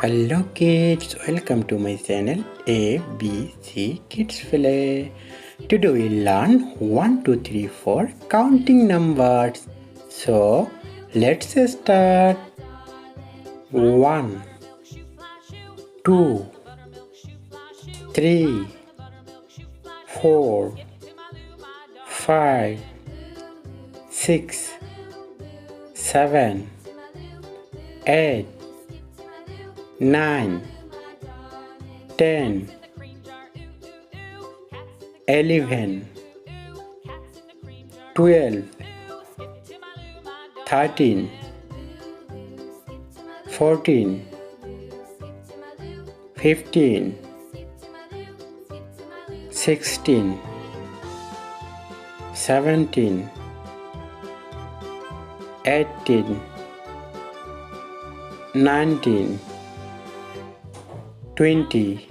Hello kids, welcome to my channel ABC Kids Play. Today we learn 1, 2, 3, 4 counting numbers. So let's start. 1, 2, 3, 4, 5, 6, 7, 8, 9, 10, 11, 12, 13, 14, 15, 16, 17, 18, 19, 20,